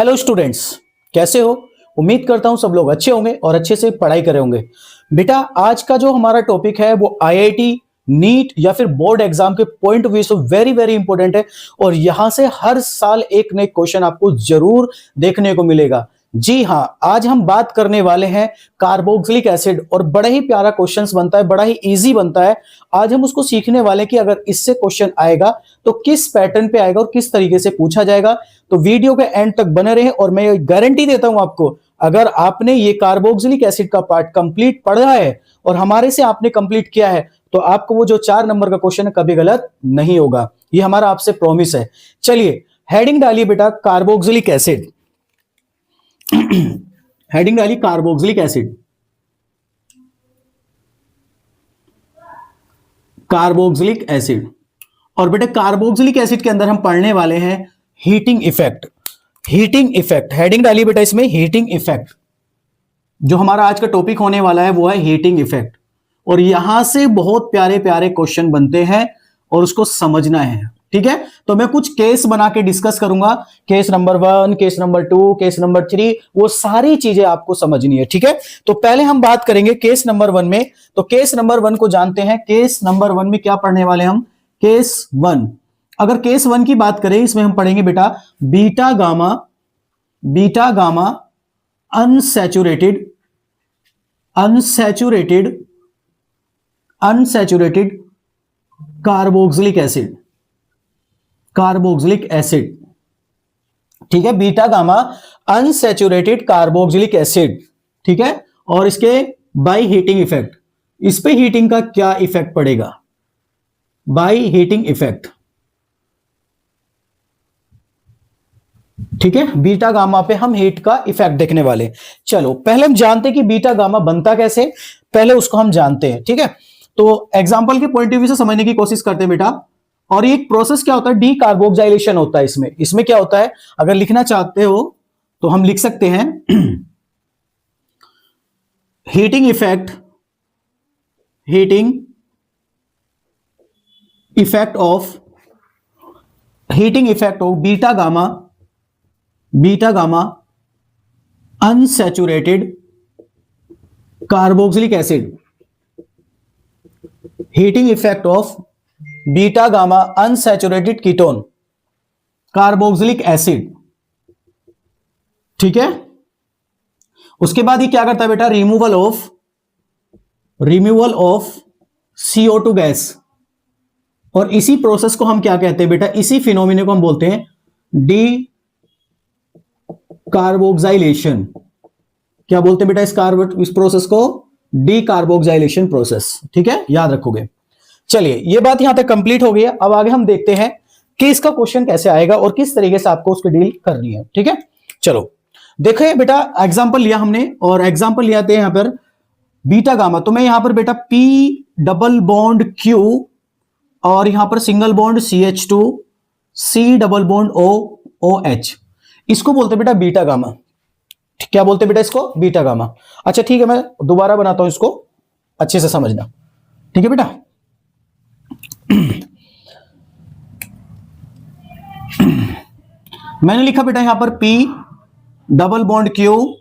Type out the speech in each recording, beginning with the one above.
Hello students, कैसे हो? उम्मीद करता हूं सब लोग अच्छे होंगे और अच्छे से पढ़ाई करे होंगे। बेटा, आज का जो हमारा टॉपिक है वो आईआईटी, नीट या फिर बोर्ड एग्जाम के पॉइंट ऑफ व्यू से वेरी वेरी इंपॉर्टेंट है और यहां से हर साल एक नए क्वेश्चन आपको जरूर देखने को मिलेगा। जी हां, आज हम बात करने वाले हैं कार्बोक्सिलिक एसिड और बड़ा ही प्यारा क्वेश्चन बनता है, बड़ा ही इजी बनता है। आज हम उसको सीखने वाले कि अगर इससे क्वेश्चन आएगा तो किस पैटर्न पे आएगा और किस तरीके से पूछा जाएगा। तो वीडियो के एंड तक बने रहे और मैं गारंटी देता हूं आपको, अगर आपने ये कार्बोक्सिलिक एसिड का पार्ट कंप्लीट पढ़ा है और हमारे से आपने कंप्लीट किया है तो आपको वो जो 4 नंबर का क्वेश्चन है कभी गलत नहीं होगा। ये हमारा आपसे प्रॉमिस है। चलिए हेडिंग डालिए बेटा, कार्बोक्सिलिक एसिड। हेडिंग डालिए कार्बोक्सिलिक एसिड। Carboxylic acid. और बेटा कार्बोक्सिलिक एसिड के अंदर हम पढ़ने वाले हैं heating effect. Heating effect heading डालिए बेटा इसमें, हीटिंग इफेक्ट। जो हमारा आज का टॉपिक होने वाला है वो है हीटिंग इफेक्ट और यहां से बहुत प्यारे प्यारे क्वेश्चन बनते हैं और उसको समझना है। ठीक है, तो मैं कुछ केस बना के डिस्कस करूंगा। Case number 1, case number 2, case number 3, वो सारी चीजें आपको समझनी है। ठीक है, तो पहले हम बात करेंगे केस नंबर 1 में। तो केस नंबर 1 को जानते हैं। केस नंबर 1 में क्या पढ़ने वाले हम? केस 1। अगर केस 1 की बात करें, इसमें हम पढ़ेंगे बेटा beta gamma unsaturated carboxylic acid. ठीक है, beta gamma unsaturated carboxylic acid. ठीक है, और इसके बाय हीटिंग इफेक्ट, इस पे हीटिंग का क्या इफेक्ट पड़ेगा? By heating effect. ठीक है, बीटा गामा पे हम हीट का इफेक्ट देखने वाले। चलो पहले हम जानते हैं कि बीटा गामा बनता कैसे, पहले उसको हम जानते हैं। ठीक है, तो एग्जांपल के पॉइंट ऑफ व्यू से समझने की कोशिश करते हैं बेटा। और एक प्रोसेस क्या होता है? डीकार्बोक्सिलेशन होता है इसमें। इसमें क्या होता है, अगर लिखना चाहते हो तो हम लिख सकते हैं heating effect of beta gamma unsaturated carboxylic acid. Heating effect of beta gamma unsaturated ketone carboxylic acid. ठीक है, उसके बाद ये क्या करता है बेटा? Removal of CO2 gas. और इसी प्रोसेस को हम क्या कहते हैं बेटा? इसी फिनोमिना को हम बोलते हैं डी कार्बोक्सिलेशन। क्या बोलते हैं बेटा इस प्रोसेस को? Decarboxylation process. ठीक है, याद रखोगे। चलिए ये बात यहां तक कंप्लीट हो गई है। अब आगे हम देखते हैं कि इसका क्वेश्चन कैसे आएगा और किस तरीके से आपको उसकी डील करनी है। ठीक है, चलो देखिए बेटा, एग्जांपल लिया हमने और एग्जांपल लिया थे यहां पर बीटा गामा। तो मैं यहां पर बेटा P डबल बॉन्ड Q और यहां पर single bond CH2 C double bond OH, इसको बोलते बेटा बीटा गामा। क्या बोलते बेटा इसको? Beta gamma. अच्छा ठीक है, मैं दोबारा बनाता हूं इसको, अच्छे से समझना। ठीक है बेटा, मैंने लिखा बेटा यहां पर P double bond Q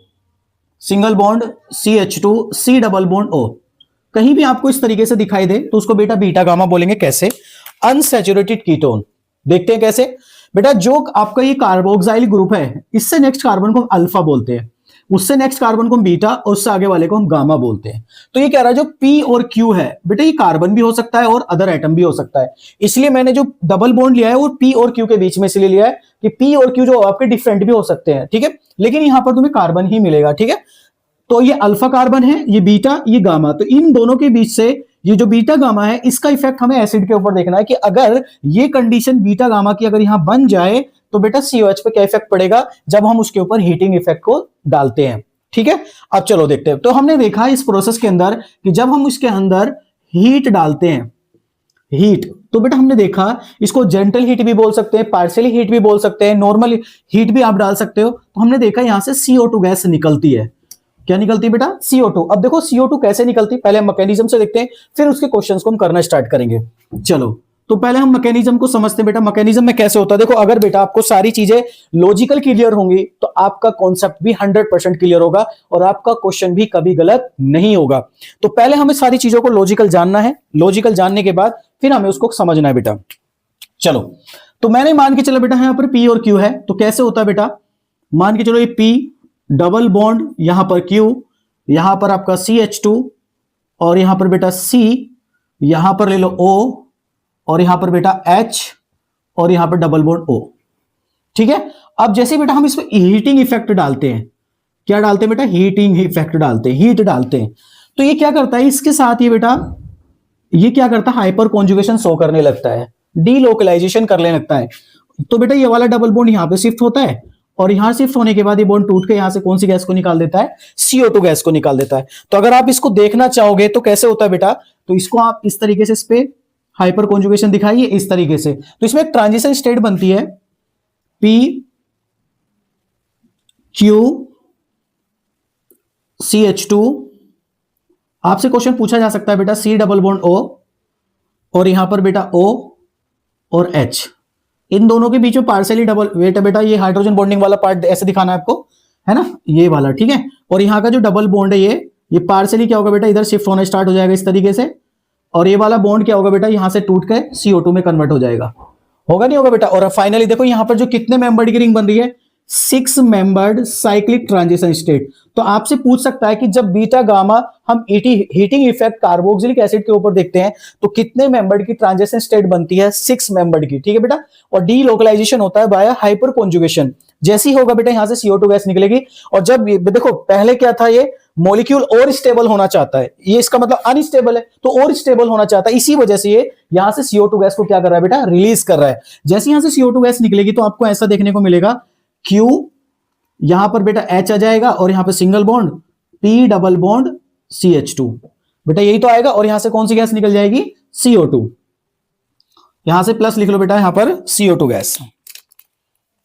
single bond CH2 C double bond O। कहीं भी आपको इस तरीके से दिखाई दे तो उसको बेटा बीटा गामा बोलेंगे। कैसे? Unsaturated ketone. देखते हैं कैसे बेटा। जो आपका ये कार्बोक्सिलिक ग्रुप है, इससे नेक्स्ट कार्बन को हम अल्फा बोलते हैं, उससे नेक्स्ट कार्बन को हम बीटा और उससे आगे वाले को हम गामा बोलते हैं। तो ये कह रहा है जो P और Q है बेटा, ये कार्बन भी हो सकता है और अदर एटम भी हो सकता है। इसलिए मैंने जो डबल बॉन्ड लिया है वो P और Q के बीच में इसलिए लिया है कि P और Q जो आपके डिफरेंट भी हो सकते हैं। ठीक है, लेकिन यहां पर तुम्हें कार्बन ही मिलेगा। ठीक है, तो ये अल्फा कार्बन है, ये बीटा, ये गामा। तो इन दोनों के बीच से ये जो बीटा गामा है, इसका इफेक्ट हमें एसिड के ऊपर देखना है कि अगर ये कंडीशन बीटा गामा की अगर यहां बन जाए तो बेटा COH पे क्या इफेक्ट पड़ेगा जब हम उसके ऊपर हीटिंग इफेक्ट को डालते हैं। ठीक है, अब चलो देखते हैं। तो हमने देखा इस प्रोसेस के अंदर कि जब हम इसके अंदर हीट डालते हैं, हीट, तो बेटा हमने देखा इसको जेंटल हीट भी बोल सकते हैं, पार्शियली हीट भी बोल सकते हैं, नॉर्मल हीट भी आप डाल सकते हो। तो हमने देखा यहां से CO2 गैस निकलती है। क्या निकलती है बेटा? CO2। अब देखो CO2 कैसे निकलती है, पहले हम मैकेनिज्म से देखते हैं, फिर उसके क्वेश्चंस को हम करना स्टार्ट करेंगे। चलो तो पहले हम मैकेनिज्म को समझते हैं बेटा, मैकेनिज्म में कैसे होता है। देखो अगर बेटा आपको सारी चीजें लॉजिकल क्लियर होंगी तो आपका कॉन्सेप्ट भी 100% क्लियर होगा और आपका क्वेश्चन भी कभी गलत नहीं होगा। तो पहले हमें सारी चीजों को लॉजिकल जानना है, लॉजिकल जानने के बाद फिर हमें उसको समझना है बेटा। चलो, तो मैंने मान के चलो बेटा यहां पर P और Q है, तो कैसे होता है बेटा, मान के चलो ये P डबल बॉन्ड, यहां पर Q, यहां पर आपका CH2 और यहां पर बेटा C, यहां पर ले लो O और यहां पर बेटा H और यहां पर डबल बॉन्ड O। ठीक है, अब जैसे बेटा हम इसमें हीटिंग इफेक्ट डालते हैं, क्या डालते हैं बेटा, हीटिंग इफेक्ट डालते हैं, हीट डालते हैं, तो ये क्या करता है, इसके साथ ये बेटा ये क्या करता है, हाइपर कॉन्जुगेशन शो करने लगता है, डीलोकलाइजेशन करने लगता है। तो बेटा ये वाला डबल बॉन्ड यहां पे शिफ्ट होता है और यहां शिफ्ट होने के बाद ये बॉन्ड टूट के यहां से कौन सी गैस को निकाल देता है, CO2 गैस को निकाल देता है। तो अगर आप इसको देखना चाहोगे तो कैसे होता है बेटा, तो इसको आप इस तरीके से इस पे हाइपर कॉन्जुगेशन दिखाइए इस तरीके से, तो इसमें एक ट्रांजिशन स्टेट बनती है P Q CH2। आपसे क्वेश्चन पूछा जा सकता है बेटा C डबल बॉन्ड O और यहां पर बेटा O और H, इन दोनों के बीच में पार्शियली डबल वेट है बेटा, ये हाइड्रोजन बॉन्डिंग वाला पार्ट ऐसे दिखाना है आपको, है ना, ये वाला, ठीक है। और यहाँ का जो डबल बॉन्ड है ये पार्शियली क्या होगा बेटा, इधर शिफ्ट होना स्टार्ट हो जाएगा इस तरीके से, और ये वाला बॉन्ड क्या होगा बेटा, यहां से टूट के CO2 में कन्वर्ट हो जाएगा, होगा नहीं होगा बेटा। और फाइनली देखो यहां पर जो कितने मेंबर्ड की रिंग बन रही है, 6 मेंबर्ड साइक्लिक ट्रांजिशन स्टेट। तो आपसे पूछ सकता है कि जब बीटा गामा हम हीटिंग इफेक्ट कार्बोक्सिलिक एसिड के ऊपर देखते हैं तो कितने मेंबर्ड की ट्रांजिशन स्टेट बनती है, 6 मेंबर्ड की, ठीक है बेटा। और डीलोकलाइजेशन होता है बाय हाइपर कॉन्जुगेशन, जैसी होगा बेटा यहां से CO2 गैस निकलेगी। और जब देखो पहले क्या था, ये मॉलिक्यूल और स्टेबल होना चाहता है, ये इसका मतलब अनस्टेबल है, तो और स्टेबल होना चाहता है, इसी वजह से ये यहां से CO2 गैस को क्या कर रहा है बेटा, रिलीज कर रहा है। जैसे यहां से CO2 गैस निकलेगी तो आपको ऐसा देखने को मिलेगा, Q, यहां पर बेटा H आ जाएगा और यहां पर single bond P double bond CH2, बेटा यही तो आएगा। और यहां से कौन सी गैस निकल जाएगी, CO2, यहां से प्लस लिख लो बेटा, यहां पर CO2 गैस,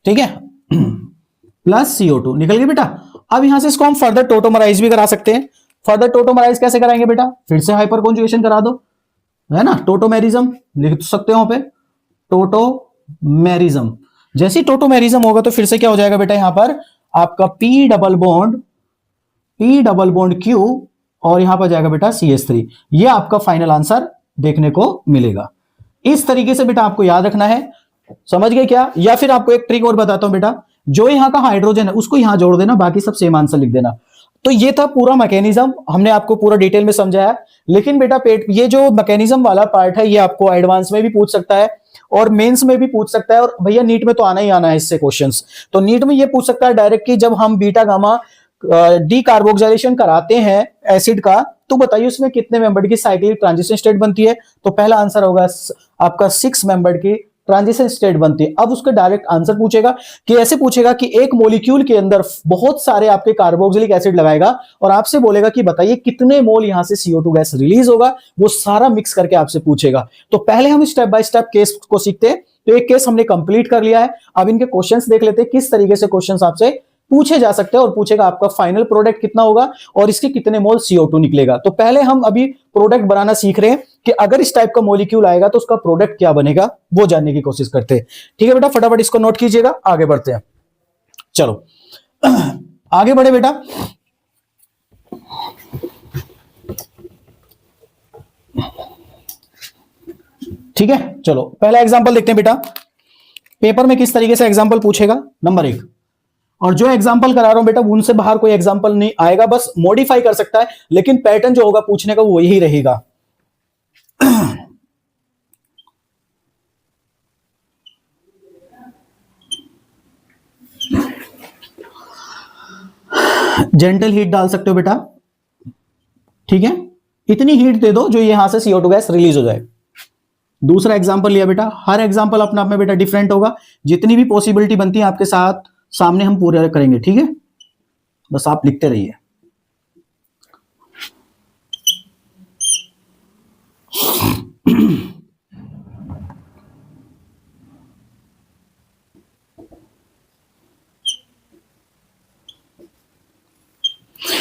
ठीक है, प्लस CO2 निकल गई बेटा। अब यहां से इसको हम फर्दर टोटोमराइज भी करा सकते हैं। फर्दर टोटोमराइज कैसे कराएंगे बेटा, फिर से हाइपर कॉन्जुगेशन करा दो, है ना, टोटोमेरिज्म लिख सकते हो पे, टोटोमेरिज्म। जैसे टोटोमेरिज्म होगा तो फिर से क्या हो जाएगा बेटा, यहां पर आपका P डबल बॉन्ड Q और यहां पर जाएगा बेटा CH3। ये आपका फाइनल आंसर देखने को मिलेगा। इस तरीके से बेटा आपको याद रखना है, समझ गए क्या। या फिर आपको एक ट्रिक और बताता हूं बेटा, जो यहां का हाइड्रोजन है उसको यहां जोड़ देना, बाकी सब सेम आंसर लिख देना। तो ये था पूरा मैकेनिज्म, हमने आपको पूरा डिटेल में समझाया। लेकिन बेटा ये जो मैकेनिज्म वाला पार्ट है ये आपको एडवांस में भी पूछ सकता है और मेंस में भी पूछ सकता है, और भैया नीट में तो आना ही आना है इससे क्वेश्चंस। तो नीट में ये पूछ सकता है डायरेक्ट कि जब हम बीटा गामा डीकार्बोक्सिलेशन कराते हैं एसिड का, तो बताइए उसमें कितने मेंबर की साइक्लिक ट्रांजिशन स्टेट बनती है। तो पहला आंसर होगा आपका 6 मेंबर की ट्रांजिशन स्टेट बनती है। अब उसका डायरेक्ट आंसर पूछेगा कि ऐसे पूछेगा कि एक मॉलिक्यूल के अंदर बहुत सारे आपके कार्बोक्सिलिक एसिड लगाएगा और आपसे बोलेगा कि बताइए कितने मोल यहां से CO2 गैस रिलीज होगा, वो सारा मिक्स करके आपसे पूछेगा। तो पहले हम स्टेप बाय स्टेप केस को सीखते हैं। तो एक केस हमने कंप्लीट कर लिया है, अब इनके क्वेश्चंस देख लेते हैं किस तरीके से क्वेश्चंस आपसे पूछे जा सकते हैं, और पूछेगा आपका फाइनल प्रोडक्ट कितना होगा और इसके कितने मोल CO2 निकलेगा। तो पहले हम अभी प्रोडक्ट बनाना सीख रहे हैं कि अगर इस टाइप का मॉलिक्यूल आएगा तो उसका प्रोडक्ट क्या बनेगा, वो जानने की कोशिश करते हैं। ठीक है बेटा, फटाफट इसको नोट कीजिएगा, आगे बढ़ते हैं। चलो आगे बढ़े बेटा। ठीक है, चलो पहला एग्जांपल देखते हैं बेटा, पेपर में किस तरीके से एग्जांपल पूछेगा। नंबर 1, और जो एग्जांपल करा रहा हूं बेटा उनसे बाहर कोई एग्जांपल नहीं आएगा, बस मॉडिफाई कर सकता है, लेकिन पैटर्न जो होगा पूछने का वो यही रहेगा। जेंटल हीट डाल सकते हो बेटा, ठीक है, इतनी हीट दे दो जो यहां से CO2 गैस रिलीज हो जाए। दूसरा एग्जांपल लिया बेटा, हर एग्जांपल अपने आप में बेटा डिफरेंट होगा, जितनी भी पॉसिबिलिटी बनती है आपके साथ सामने हम पूरे करेंगे, ठीक है, बस आप लिखते रहिए।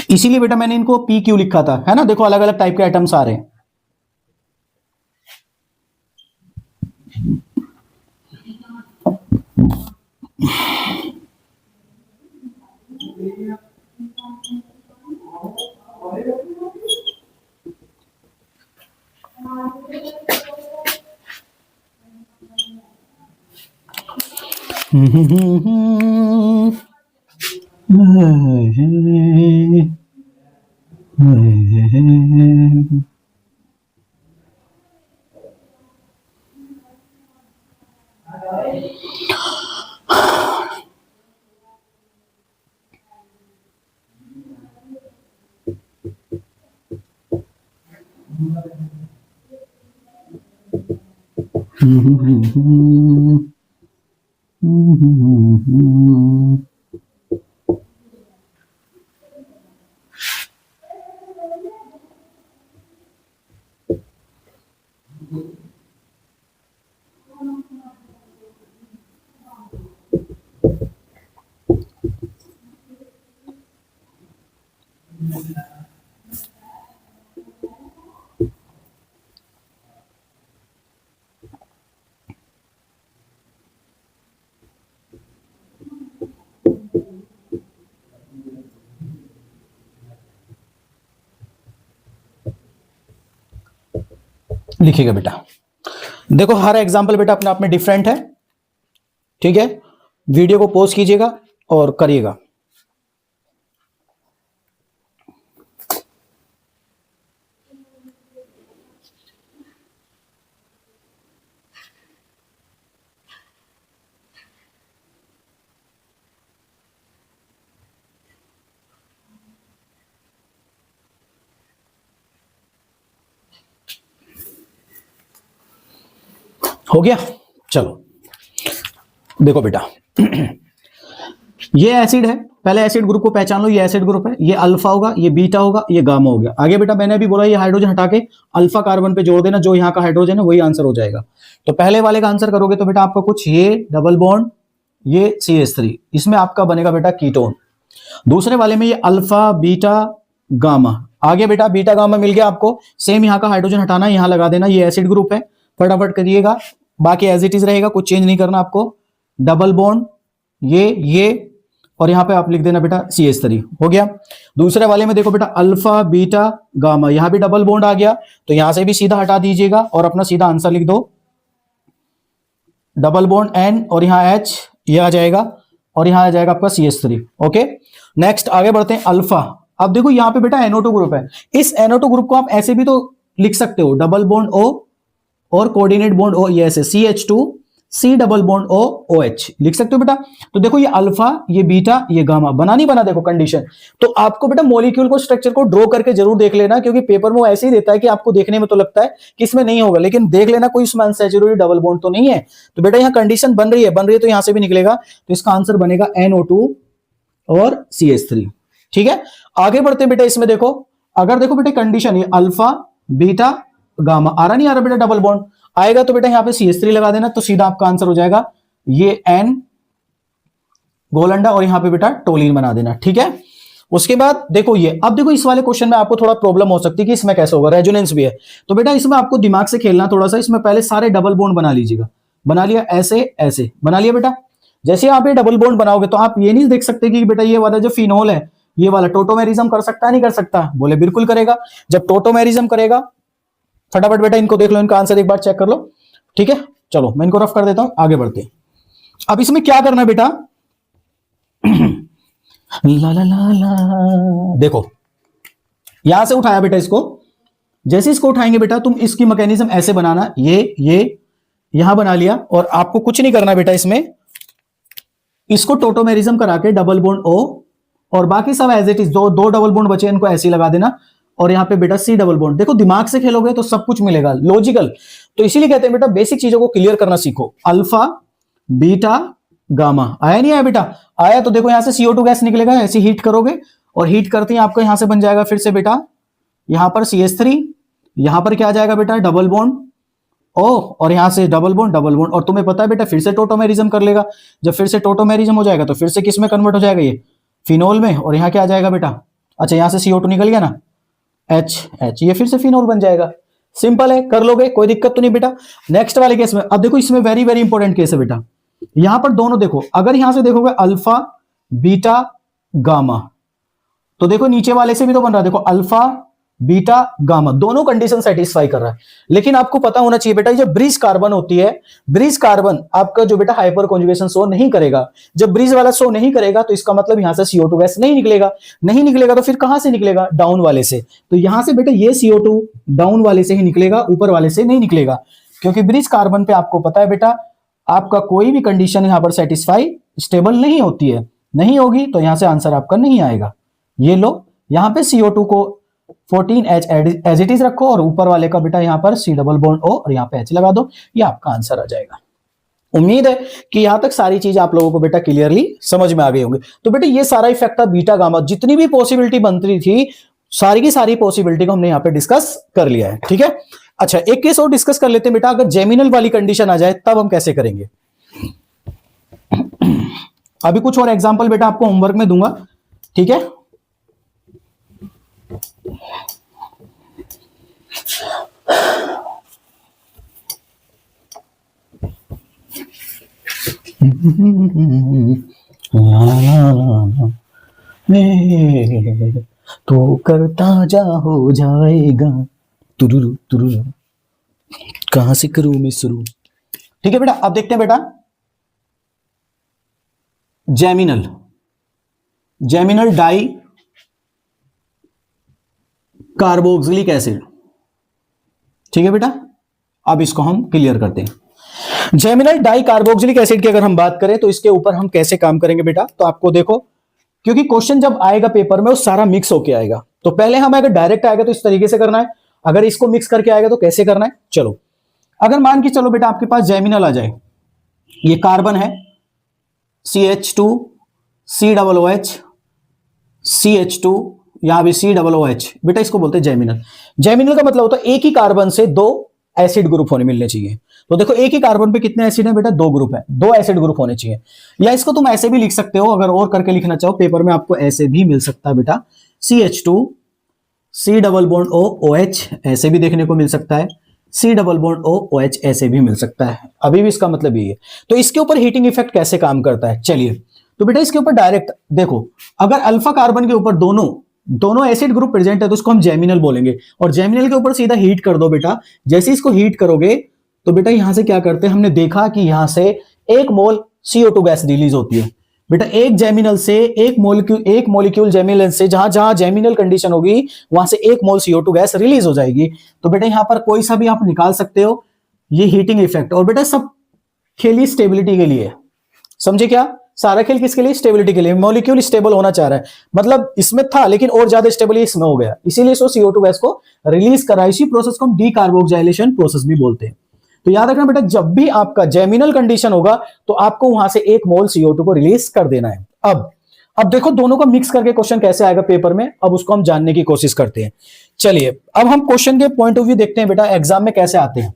इसीलिए बेटा मैंने इनको PQ लिखा था, है ना, देखो अलग अलग टाइप के आइटम्स आ रहे हैं। लिखिएगा बेटा। देखो हर एग्जाम्पल बेटा अपने आप में डिफरेंट है, ठीक है। वीडियो को पॉज कीजिएगा और करिएगा। हो गया, चलो देखो बेटा ये एसिड है, पहले एसिड ग्रुप को पहचान लो। ये एसिड ग्रुप है, ये अल्फा होगा, ये बीटा होगा, ये गामा हो गया। आगे बेटा मैंने अभी बोला ये हाइड्रोजन हटा के अल्फा कार्बन पे जोड़ देना, जो यहाँ का हाइड्रोजन है वही आंसर हो जाएगा। तो पहले वाले का आंसर करोगे तो बेटा आपका कुछ ये डबल बॉन्ड, ये CH3, इसमें आपका बनेगा बेटा कीटोन। दूसरे वाले में ये अल्फा बीटा गामा, आगे बेटा बीटा गामा मिल गया आपको। सेम यहाँ का हाइड्रोजन हटाना, यहाँ लगा देना, ये एसिड ग्रुप है, फटाफट करिएगा, बाकी एज इट इज रहेगा, कुछ चेंज नहीं करना आपको। डबल बॉन्ड ये और यहां पे आप लिख देना बेटा CH3, हो गया। दूसरे वाले में देखो बेटा अल्फा बीटा गामा, यहां भी डबल बॉन्ड आ गया, तो यहां से भी सीधा हटा दीजिएगा और अपना सीधा आंसर लिख दो। डबल बॉन्ड N और यहां H, ये आ जाएगा और यहां आ जाएगा आपका CH3, ओके। नेक्स्ट आगे बढ़ते हैं अल्फा। अब देखो यहां पे बेटा NO2 ग्रुप है, इस NO2 ग्रुप को आप ऐसे भी तो लिख सकते हो, डबल बॉन्ड O और कोऑर्डिनेट बॉन्ड O, ये ऐसे CH2 C double bond O OH लिख सकते हो बेटा। तो देखो ये अल्फा, ये बीटा, ये गामा, बना नहीं बना देखो कंडीशन। तो आपको बेटा मॉलिक्यूल को, स्ट्रक्चर को ड्रॉ करके जरूर देख लेना, क्योंकि पेपर में वो ऐसे ही देता है कि आपको देखने में तो लगता है कि इसमें नहीं होगा, लेकिन देख लेना कोई इसमें अनसैचुरेटेड डबल बॉन्ड तो नहीं है। तो बेटा यहाँ कंडीशन बन रही है तो यहां से भी निकलेगा, तो इसका आंसर बनेगा NO2 और CH3, ठीक है। आगे बढ़ते हैं बेटा, इसमें देखो, अगर देखो बेटा कंडीशन ये अल्फा बीटा गामा, आ रहा नहीं आ रहा बेटा डबल बॉन्ड, आएगा तो बेटा यहां पे CH3 लगा देना, तो सीधा आपका आंसर हो जाएगा ये N गोलंडा और यहां पे बेटा टोलिन बना देना, ठीक है। उसके बाद देखो ये, अब देखो इस वाले क्वेश्चन में आपको थोड़ा प्रॉब्लम हो सकती है कि इसमें कैसे होगा, रेजोनेंस भी है। तो बेटा इसमें आपको दिमाग से खेलना थोड़ा सा, इसमें पहले सारे डबल बॉन्ड बना लीजिएगा। बना लिया, ऐसे ऐसे बना लिया बेटा। जैसे आप ये डबल बॉन्ड बनाओगे तो आप ये नहीं देख सकते कि बेटा ये वाला जो फिनोल है, ये वाला टोटोमेरिज्म कर सकता है नहीं कर सकता, बोले बिल्कुल करेगा। जब टोटोमेरिज्म करेगा, फटाफट बेटा इनको देख लो, इनका आंसर एक बार चेक कर लो, ठीक है। चलो मैं इनको रफ कर देता हूं, आगे बढ़ते हैं। अब इसमें क्या करना है बेटा ला ला ला ला, देखो यहां से उठाया बेटा इसको, जैसे इसको उठाएंगे बेटा तुम इसकी मैकेनिज्म ऐसे बनाना, ये यहां बना लिया, और आपको कुछ नहीं करना बेटा इसमें, इसको टोटोमेरिज्म करा के डबल बॉन्ड O और बाकी सब एज इट इज, दो डबल बॉन्ड बचे इनको ऐसे ही लगा देना, और यहां पे बेटा C डबल बॉन्ड। देखो दिमाग से खेलोगे तो सब कुछ मिलेगा, लॉजिकल। तो इसीलिए कहते हैं बेटा बेसिक चीजों को क्लियर करना सीखो। अल्फा बीटा गामा, आया नहीं आया बेटा? आया तो देखो यहां से CO2 गैस निकलेगा, ऐसे हीट करोगे और हीट करते ही आपको यहां से बन जाएगा फिर से बेटा, यहां पर CH3, यहां पर क्या आ जाएगा बेटा डबल बॉन्ड O, और यहां से डबल बॉन्ड, और तुम्हें पता है बेटा फिर से टोटोमेरिज्म कर लेगा। जब फिर से टोटोमेरिज्म हो जाएगा तो फिर से किस में कन्वर्ट हो जाएगा, ये फिनोल में, और यहां क्या आ जाएगा बेटा, अच्छा यहां से CO2 निकल गया ना, H, ये फिर से फिनोल बन जाएगा। सिंपल है, कर लोगे, कोई दिक्कत तो नहीं बेटा। नेक्स्ट वाले केस में, अब देखो इसमें वेरी वेरी इंपॉर्टेंट केस है बेटा, यहां पर दोनों देखो, अगर यहां से देखोगे अल्फा बीटा गामा। तो देखो नीचे वाले से भी तो बन रहा है, देखो अल्फा बीटा गामा, दोनों कंडीशन सेटिस्फाई कर रहा है। लेकिन आपको पता होना चाहिए बेटा, जब ब्रिज कार्बन होती है, ब्रिज कार्बन आपका जो बेटा हाइपर कॉन्जुगेशन शो नहीं करेगा। जब ब्रिज वाला शो नहीं करेगा तो इसका मतलब यहां से CO2 गैस नहीं निकलेगा। नहीं निकलेगा तो फिर कहां से निकलेगा? डाउन वाले से। तो यहां से बेटा ये CO2 डाउन वाले से ही निकलेगा, ऊपर वाले से नहीं निकलेगा, क्योंकि ब्रिज कार्बन पे आपको पता है बेटा, आपका कोई भी कंडीशन यहां पर सेटिस्फाई स्टेबल नहीं होती है, नहीं होगी तो यहां से आंसर आपका नहीं आएगा। ये लो, यहां पे CO2 को 14H एज इट इज रखो और ऊपर वाले का बेटा यहां पर C डबल बॉन्ड O और यहां पे H लगा दो, ये आपका आंसर आ जाएगा। उम्मीद है कि यहां तक सारी चीज आप लोगों को बेटा क्लियरली समझ में आ गई होंगी। तो बेटा ये सारा इफेक्ट था बीटा गामा, जितनी भी पॉसिबिलिटी बनती थी सारी की सारी पॉसिबिलिटी को हमने यहां पे डिस्कस कर लिया है, ठीक है। अच्छा, एक केस और डिस्कस कर लेते हैं बेटा, अगर जेमिनल वाली कंडीशन आ जाए तब हम कैसे करेंगे। अभी कुछ और एग्जांपल बेटा आपको होमवर्क में दूंगा, ठीक है। तो करता जा हो जाएगा तुरुरु तुरुरु, कहां से करूं मैं शुरू। ठीक है बेटा, अब देखते हैं बेटा geminal, geminal di carboxylic acid. ठीक है बेटा, अब इसको हम क्लियर करते हैं। जेमिनल डाई कार्बोक्सिलिक एसिड की अगर हम बात करें तो इसके ऊपर हम कैसे काम करेंगे बेटा, तो आपको देखो, क्योंकि क्वेश्चन जब आएगा पेपर में वो सारा मिक्स होके आएगा, तो पहले हम अगर डायरेक्ट आएगा तो इस तरीके से करना है, अगर इसको मिक्स करके आएगा तो कैसे करना है। चलो, अगर मान के चलो बेटा आपके पास जेमिनल आ जाए, ये कार्बन है CH2 COOH CH2, यहां भी COOH, बेटा इसको बोलते हैं जेमिनल। जेमिनल का मतलब होता है एक ही कार्बन से दो एसिड ग्रुप होने मिलने चाहिए। तो देखो एक ही कार्बन पे कितने एसिड है बेटा, दो ग्रुप है, दो एसिड ग्रुप होने चाहिए। या इसको तुम ऐसे भी लिख सकते हो, अगर और करके लिखना चाहो पेपर में आपको ऐसे भी मिल सकता है बेटा, CH2 C double bond O OH, ऐसे भी देखने को मिल सकता है, C double bond O OH ऐसे भी मिल सकता है। अभी भी इसका मतलब ये है। तो इसके ऊपर हीटिंग इफेक्ट कैसे काम करता है, चलिए। तो बेटा इसके ऊपर डायरेक्ट देखो, अगर अल्फा कार्बन के ऊपर दोनों एसिड ग्रुप प्रेजेंट है तो उसको हम जेमिनल बोलेंगे, और जेमिनल के ऊपर सीधा हीट कर दो बेटा। जैसे इसको हीट करोगे तो बेटा यहां से क्या करते हैं, हमने देखा कि यहां से 1 मोल CO2 गैस रिलीज होती है बेटा। एक जेमिनल से एक मॉलिक्यूल जेमिनल से जहां जहां जेमिनल कंडीशन होगी वहां से 1 मोल CO2 गैस रिलीज हो जाएगी। तो बेटा यहां पर कोई सा भी आप निकाल सकते हो, ये हीटिंग इफेक्ट। और बेटा सब खेली स्टेबिलिटी के लिए, समझे क्या, सारा खेल किसके लिए, स्टेबिलिटी के लिए। मॉलिक्यूल स्टेबल होना चाह रहा है, मतलब इसमें था लेकिन और ज्यादा स्टेबल इसमें हो गया, इसीलिए इसको CO2 गैस को रिलीज करा। इसी प्रोसेस को हम डीकार्बोक्सिलेशन प्रोसेस भी बोलते हैं। तो याद रखना बेटा, जब भी आपका जेमिनल कंडीशन होगा तो आपको वहां से 1 मोल CO2 को रिलीज कर देना है। अब देखो दोनों को मिक्स करके क्वेश्चन कैसे आएगा पेपर में, अब उसको हम जानने की कोशिश करते हैं। चलिए अब हम क्वेश्चन के पॉइंट ऑफ व्यू देखते हैं बेटा, एग्जाम में कैसे आते हैं।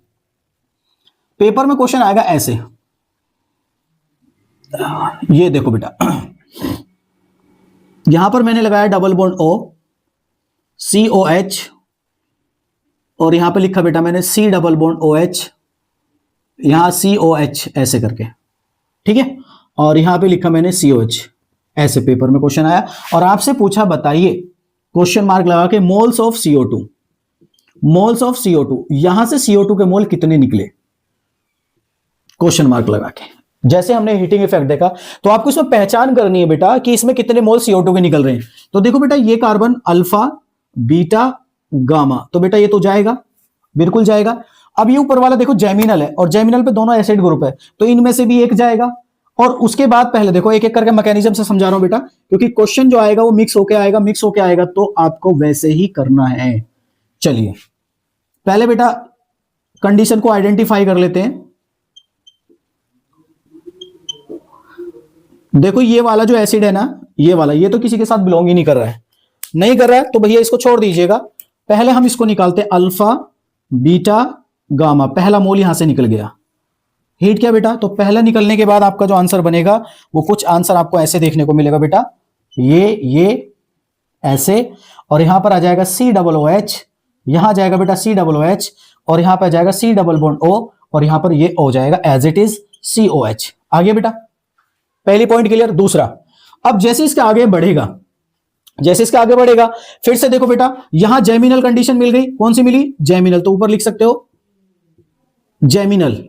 पेपर में क्वेश्चन आएगा ऐसे, ये देखो बेटा, यहां पर मैंने लगाया डबल बॉन्ड O COH, और यहां पे लिखा बेटा मैंने C डबल बॉन्ड OH, यहां COH ऐसे करके, ठीक है, और यहां पे लिखा मैंने COH, ऐसे पेपर में क्वेश्चन आया। और आपसे पूछा बताइए, क्वेश्चन मार्क लगा के, मोल्स ऑफ CO2, यहां से CO2 के मोल कितने निकले, क्वेश्चन मार्क लगा के। जैसे हमने हीटिंग इफेक्ट देखा तो आपको इसमें पहचान करनी है बेटा कि इसमें कितने मोल CO2 के निकल रहे हैं। तो देखो बेटा ये कार्बन अल्फा बीटा गामा, तो बेटा ये तो जाएगा, बिल्कुल जाएगा। अब ये ऊपर वाला देखो जेमिनल है, और जेमिनल पे दोनों एसिड ग्रुप है, तो इनमें से भी एक जाएगा। और उसके बाद पहले देखो एक एक करके मैकेनिज्म से समझा रहा हूं बेटा, क्योंकि क्वेश्चन जो आएगा वो मिक्स होके आएगा, तो आपको वैसे ही करना है। चलिए पहले बेटा कंडीशन को आइडेंटिफाई कर लेते हैं। देखो ये वाला जो एसिड है ना, ये वाला, ये तो किसी के साथ बिलोंग ही नहीं कर रहा है, तो भैया इसको छोड़ दीजिएगा। पहले हम इसको निकालते हैं, अल्फा बीटा गामा, पहला मोल यहां से निकल गया। हीट क्या बेटा, तो पहला निकलने के बाद आपका जो आंसर बनेगा वो कुछ आंसर आपको ऐसे देखने को मिलेगा बेटा, ये ऐसे, और यहां पर आ जाएगा COOH, यहां जाएगा बेटा COOH, और यहां पर आ जाएगा C डबल बॉन्ड O, और यहां पर ये हो जाएगा एज इट इज COH। आगे बेटा पहली पॉइंट क्लियर। दूसरा, अब जैसे इसके आगे बढ़ेगा, जैसे इसके आगे बढ़ेगा, फिर से देखो बेटा, यहां जेमिनल कंडीशन मिल गई, कौन सी मिली? जेमिनल, तो ऊपर लिख सकते हो जेमिनल।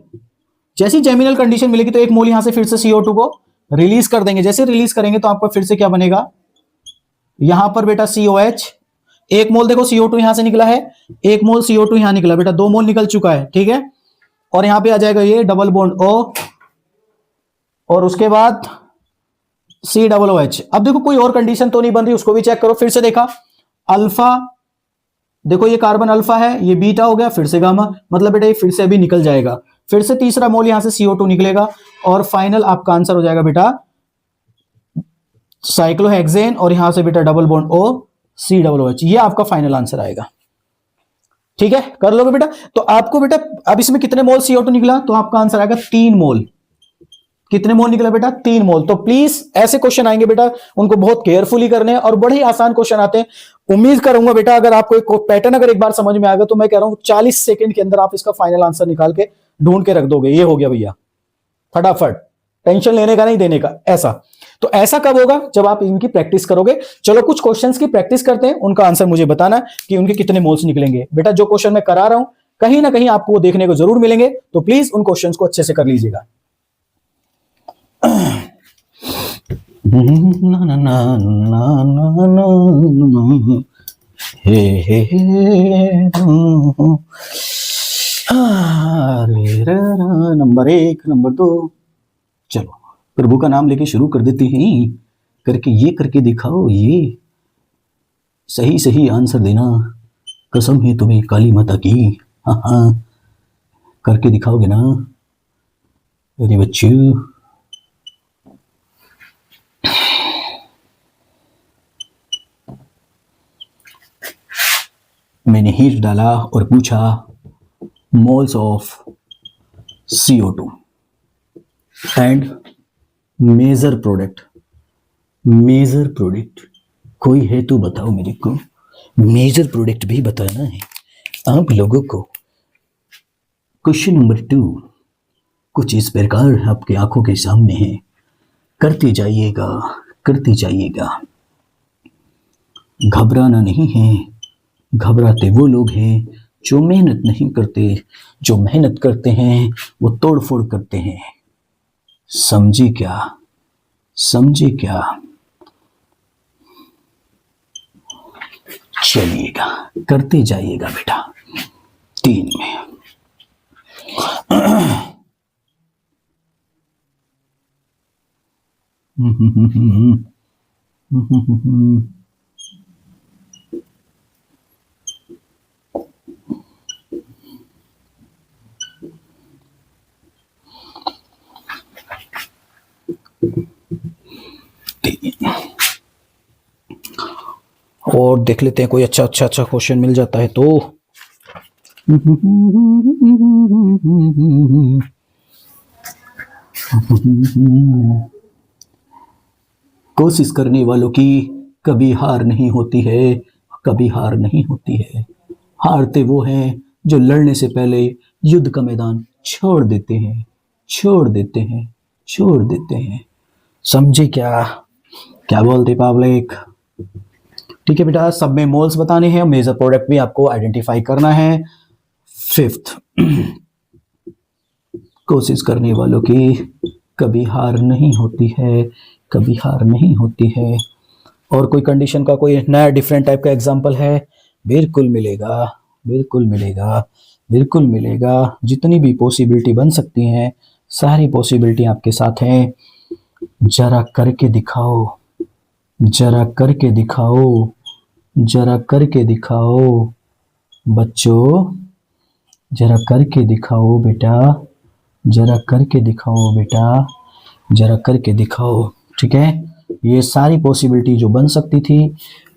जैसी जेमिनल कंडीशन मिलेगी तो एक मोल यहां से फिर से CO2 को रिलीज कर देंगे। जैसे रिलीज करेंगे तो आपको फिर से क्या बनेगा? यहां पर बेटा COH, एक मोल देखो CO2 यहां से निकला है, एक मोल CO2 यहां निकला बेटा, 2 मोल निकल चुका है, ठीक है। और यहां पे आ जाएगा ये डबल बॉन्ड O, और उसके बाद COOH। अब देखो कोई और कंडीशन तो नहीं बन रही, उसको भी चेक करो। फिर से देखा, अल्फा, देखो ये कार्बन अल्फा है, ये बीटा हो गया, फिर से गामा, मतलब बेटा ये फिर से अभी निकल जाएगा। फिर से तीसरा मोल यहां से CO2 निकलेगा, और फाइनल आपका आंसर हो जाएगा बेटा साइक्लोहेक्सेन, और यहां से बेटा डबल बॉन्ड O COOH। ये आपका फाइनल आंसर आएगा, ठीक है। कर लोगे बेटा? तो आपको बेटा अब इसमें कितने मोल CO2 निकला? तो आपका आंसर आएगा 3 मोल। कितने मोल निकला बेटा? 3 मोल। तो प्लीज ऐसे क्वेश्चन आएंगे बेटा, उनको बहुत केयरफुली करने हैं, और बड़े ही आसान क्वेश्चन आते हैं। उम्मीद करूंगा बेटा अगर आपको एक पैटर्न अगर एक बार समझ में आएगा, तो मैं कह रहा हूं 40 सेकंड के अंदर आप इसका फाइनल आंसर निकाल के ढूंढ के रख दोगे। ये हो गया भैया, फटाफट, टेंशन लेने का नहीं, देने का, ऐसा। तो ऐसा कब होगा? जब आप इनकी प्रैक्टिस करोगे। चलो कुछ क्वेश्चंस की प्रैक्टिस करते हैं, उनका आंसर मुझे बताना है कि उनके कितने मोल्स निकलेंगे। बेटा जो क्वेश्चन मैं करा रहा हूं, कहीं ना कहीं आपको वो देखने को जरूर मिलेंगे, तो प्लीज उन क्वेश्चंस को अच्छे से कर लीजिएगा। ना ना ना ना ना ना, हे हे नंबर 1, नंबर 2, चलो प्रभु का नाम लेके शुरू कर देते हैं। करके ये करके दिखाओ, ये सही सही आंसर देना, कसम है तुम्हें काली माता की। हाँ हाँ, करके दिखाओगे ना अरे बच्चों। मैंने हीट डाला और पूछा moles of CO2 and major product. Major product कोई है तो बताओ मेरे को, मेजर प्रोडक्ट भी बताना है आप लोगों को। क्वेश्चन नंबर 2 कुछ इस प्रकार आपकी आंखों के सामने है, करते जाइएगा, करते जाइएगा। घबराना नहीं है, घबराते वो लोग हैं जो मेहनत नहीं करते, जो मेहनत करते हैं वो तोड़फोड़ करते हैं। समझे क्या? समझे क्या? चलिएगा, करते जाइएगा बेटा। 3 में और देख लेते हैं कोई अच्छा क्वेश्चन मिल जाता है तो। कोशिश करने वालों की कभी हार नहीं होती है, कभी हार नहीं होती है। हारते वो हैं जो लड़ने से पहले युद्ध का मैदान छोड़ देते हैं, छोड़ देते हैं, छोड़ देते हैं। समझे क्या? क्या बोलते पब्लिक? ठीक है बेटा, सब में मोल्स बताने हैं, मेजर प्रोडक्ट भी आपको आइडेंटिफाई करना है। 5th कोशिश करने वालों की कभी हार नहीं होती है, कभी हार नहीं होती है। और कोई कंडीशन का कोई नया डिफरेंट टाइप का एग्जांपल है? बिल्कुल मिलेगा, बिल्कुल मिलेगा, बिल्कुल मिलेगा। जितनी भी पॉसिबिलिटी बन सकती हैं, सारी पॉसिबिलिटी आपके साथ हैं। जरा करके दिखाओ, जरा करके दिखाओ, जरा करके दिखाओ बच्चों, जरा करके दिखाओ बेटा, जरा करके दिखाओ बेटा, जरा करके दिखाओ। ठीक है, ये सारी पॉसिबिलिटी जो बन सकती थी।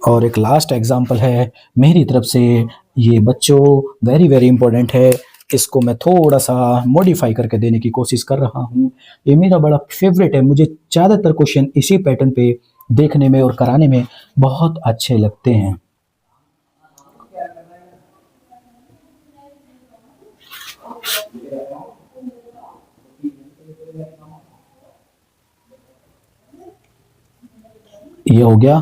और एक लास्ट एग्जांपल है मेरी तरफ से, ये बच्चों वेरी वेरी इंपॉर्टेंट है, इसको मैं थोड़ा सा मॉडिफाई करके देने की कोशिश कर रहा हूँ। ये मेरा बड़ा फेवरेट है, मुझे ज़्यादातर क्वेश्चन इसी पैटर्न पे देखने में और कराने में बहुत अच्छे लगते हैं। ये हो गया।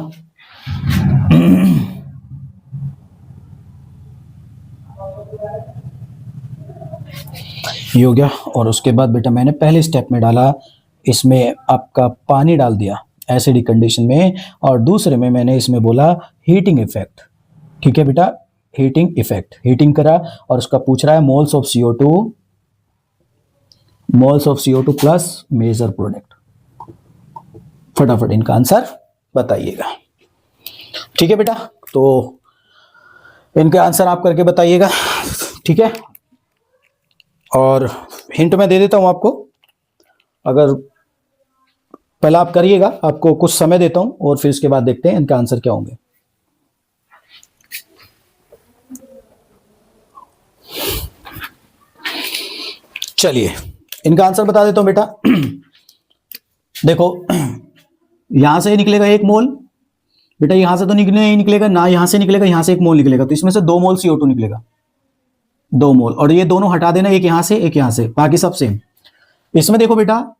ये हो गया। और उसके बाद बेटा मैंने पहले स्टेप में डाला, इसमें आपका पानी डाल दिया एसिडिक कंडीशन में, और दूसरे में मैंने इसमें बोला हीटिंग इफेक्ट। ठीक है बेटा, हीटिंग इफेक्ट, हीटिंग करा और उसका पूछ रहा है moles of CO2 plus major product. फटाफट इनका आंसर बताइएगा। ठीक है बेटा, तो इनका आंसर आप करके बताइएगा। ठीक है, और हिंट मैं दे देता हूं आपको, अगर पहला आप करिएगा, आपको कुछ समय देता हूं और फिर इसके बाद देखते हैं इनका आंसर क्या होंगे। चलिए इनका आंसर बता देता हूं बेटा। देखो यहां से निकलेगा 1 मोल बेटा, यहां से तो नहीं निकलेगा ना, यहां से निकलेगा, यहां से 1 मोल निकलेगा, तो इसमें से 2 मोल CO2 निकलेगा, 2 मोल। और ये दोनों हटा देना, एक यहां से एक यहां से, बाकी सब सेम। इसमें देखो बेटा,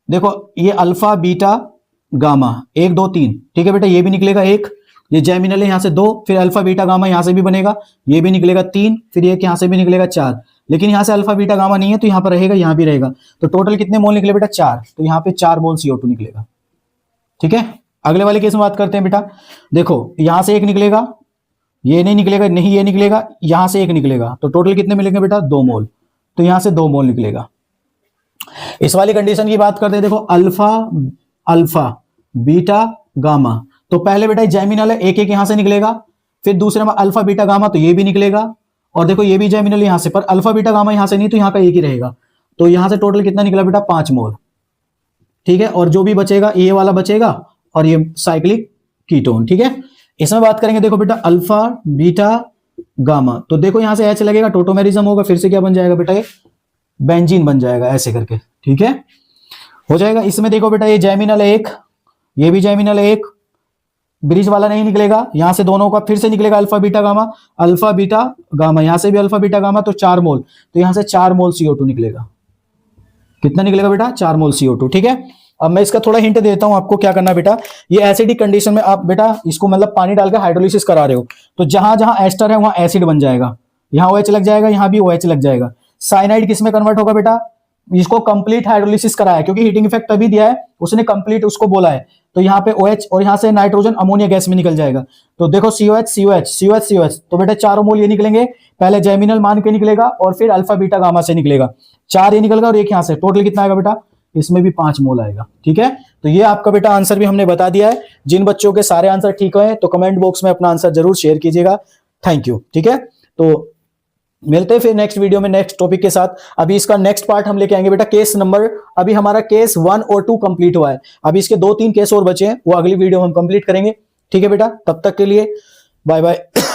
देखो ये अल्फा बीटा गामा 1 2 3, ठीक है बेटा, ये भी निकलेगा 1, ये जैमिनल है यहां से 2, फिर अल्फा बीटा गामा यहां से भी बनेगा, ये भी निकलेगा 3, फिर एक यहां से भी निकलेगा 4, लेकिन यहां से अल्फा बीटा गामा नहीं है तो यहां पर रहेगा, यहां भी रहेगा, तो टोटल कितने मोल निकले बेटा 4, तो यहां पे 4 मोल CO2 निकलेगा। ठीक है, अगले वाले केस में बात करते हैं बेटा। देखो यहां से 1 निकलेगा, ये नहीं निकलेगा, नहीं ये निकलेगा, यहां से 1 निकलेगा, तो टोटल कितने मिलेंगे बेटा 2 मोल, तो यहां से 2 मोल निकलेगा। इस वाली कंडीशन की बात करते हैं, देखो अल्फा बीटा गामा, तो पहले बेटा जैमिनल है, एक एक यहां से निकलेगा, फिर दूसरे में अल्फा बीटा गामा, तो ये भी निकलेगा, और देखो ये भी जैमिनल यहां से, पर अल्फा बीटा गामा यहां से नहीं, तो यहां का एक ही रहेगा, तो यहां से टोटल कितना निकला बेटा 5 मोल। ठीक है, और जो भी बचेगा ये वाला बचेगा और ये साइक्लिक कीटोन। ठीक है, इसमें बात करेंगे, देखो बेटा अल्फा बीटा गामा, तो देखो यहां से H लगेगा, टोटोमेरिज्म होगा, फिर से क्या बन जाएगा बेटा, ये बेंजीन बन जाएगा ऐसे करके। ठीक है, हो जाएगा। इसमें देखो बेटा ये जैमिनल है 1, ये भी जैमिनल है 1, ब्रिज वाला नहीं निकलेगा, यहां से दोनों का फिर से निकलेगा अल्फा बीटा गामा, यहां से भी अल्फा बीटा गामा, तो 4 मोल, तो यहां से 4 मोल CO2 निकलेगा। कितना निकलेगा बेटा 4 मोल CO2। ठीक है, अब मैं इसका थोड़ा हिंट देता हूं आपको क्या करना बेटा, ये एसिडिक कंडीशन में आप बेटा इसको मतलब पानी डालकर हाइड्रोलिसिस करा रहे हो, तो जहां जहां एस्टर है वहां एसिड बन जाएगा, यहां OH लग जाएगा, यहां भी OH लग जाएगा। साइनाइड किस में कन्वर्ट होगा बेटा, इसको कंप्लीट हाइड्रोलिसिस कराया, क्योंकि हीटिंग इफेक्ट तभी दिया है, उसने कंप्लीट उसको बोला है, तो यहाँ पे OH और यहाँ से नाइट्रोजन अमोनिया गैस में निकल जाएगा, तो देखो COH, तो बेटा 4 मोल ये निकलेंगे, पहले जैमिनल मान के निकलेगा और फिर अल्फा बीटा गामा से निकलेगा, 4 ये निकल गया और एक यहाँ से, टोटल कितना आएगा बेटा, इसमें भी 5 मोल आएगा। ठीक है, तो ये आपका बेटा आंसर भी हमने बता दिया है। जिन बच्चों के सारे आंसर ठीक हुए तो कमेंट बॉक्स में अपना आंसर जरूर शेयर कीजिएगा। Thank you. ठीक है, तो मिलते हैं फिर नेक्स्ट वीडियो में नेक्स्ट टॉपिक के साथ। अभी इसका नेक्स्ट पार्ट हम लेके आएंगे बेटा केस नंबर, अभी हमारा केस 1 और 2 कंप्लीट हुआ है, अभी इसके 2-3 केस और बचे हैं, वो अगली वीडियो में हम कंप्लीट करेंगे। ठीक है बेटा, तब तक के लिए बाय बाय।